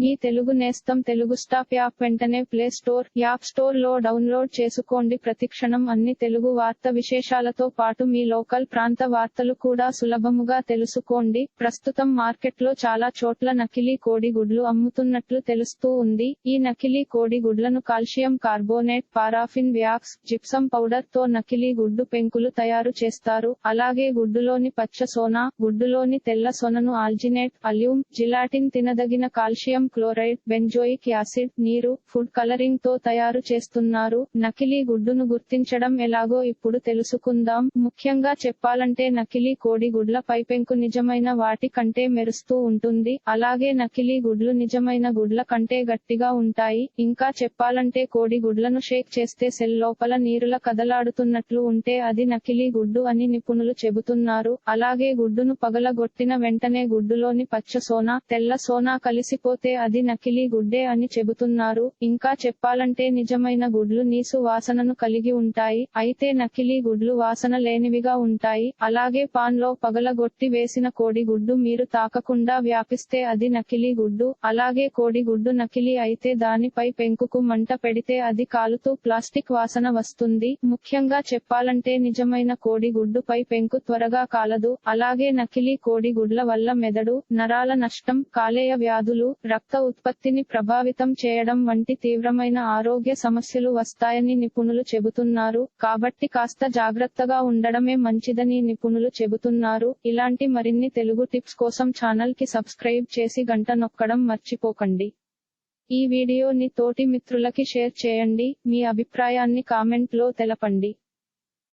మీ తెలుగు నేస్తం Telugu stop app వెంటనే play store, app store లో డౌన్లోడ్ చేసుకోండి. ప్రతిక్షణం అన్ని తెలుగు వార్త విశేషాలతో పాటు మీ లోకల్ ప్రాంత వార్తలు కూడా సులభముగా తెలుసుకోండి. ప్రస్తుతం మార్కెట్లో చాలా చోట్ల నకిలీ కోడి గుడ్లు అమ్ముతున్నట్లు తెలుస్తూ ఉంది. ఈ నకిలీ కోడి గుడ్లను calcium carbonate, paraffin wax, gypsum powder తో నకిలీ గుడ్డు పెంకులు తయారు చేస్తారు. అలాగే గుడ్డులోని పచ్చ సోనా, గుడ్డులోని తెల్ల సొనను ఆల్జినేట్, అల్యూమ్, జిలాటిన్, తినదగిన కాల్షియం క్లోరైడ్, బెంజోయిక్ యాసిడ్, నీరు, ఫుడ్ కలరింగ్ తో తయారు చేస్తున్నారు. నకిలీ గుడ్డును గుర్తించడం ఎలాగో ఇప్పుడు తెలుసుకుందాం. ముఖ్యంగా చెప్పాలంటే నకిలీ కోడి గుడ్ల పైపెంకు నిజమైన వాటి కంటే మెరుస్తూ ఉంటుంది. అలాగే నకిలీ గుడ్లు నిజమైన గుడ్ల కంటే గట్టిగా ఉంటాయి. ఇంకా చెప్పాలంటే కోడి గుడ్లను షేక్ చేస్తే సెల్ లోపల నీరుల కదలాడుతున్నట్లు ఉంటే అది నకిలీ గుడ్డు అని నిపుణులు చెబుతున్నారు. అలాగే గుడ్డును పగలగొట్టిన వెంటనే గుడ్డులోని పచ్చ సోనా, తెల్ల సోనా కలిసిపోతే అది నకిలీ గుడ్డే అని చెబుతున్నారు. ఇంకా చెప్పాలంటే నిజమైన గుడ్లు నీసు వాసనను కలిగి ఉంటాయి. అయితే నకిలీ గుడ్లు వాసన లేనివిగా ఉంటాయి. అలాగే పాన్ లో పగలగొట్టి వేసిన కోడి గుడ్డు మీరు తాకకుండా వ్యాపిస్తే అది నకిలీ గుడ్డు. అలాగే కోడి గుడ్డు నకిలీ అయితే దానిపై పెంకుకు మంట పెడితే అది కాలుతూ ప్లాస్టిక్ వాసన వస్తుంది. ముఖ్యంగా చెప్పాలంటే నిజమైన కోడి గుడ్డుపై పెంకు త్వరగా కాలదు. అలాగే నకిలీ కోడి గుడ్ల వల్ల మెదడు, నరాల నష్టం, కాలేయ వ్యాధులు, రక్త ఉత్పత్తిని ప్రభావితం చేయడం వంటి తీవ్రమైన ఆరోగ్య సమస్యలు వస్తాయని నిపుణులు చెబుతున్నారు. కాబట్టి కాస్త జాగ్రత్తగా ఉండడమే మంచిదని నిపుణులు చెబుతున్నారు. ఇలాంటి మరిన్ని తెలుగు టిప్స్ కోసం ఛానల్ కి సబ్స్క్రైబ్ చేసి గంట నొక్కడం మర్చిపోకండి. ఈ వీడియోని తోటి మిత్రులకి షేర్ చేయండి. మీ అభిప్రాయాన్ని కామెంట్ లో తెలపండి.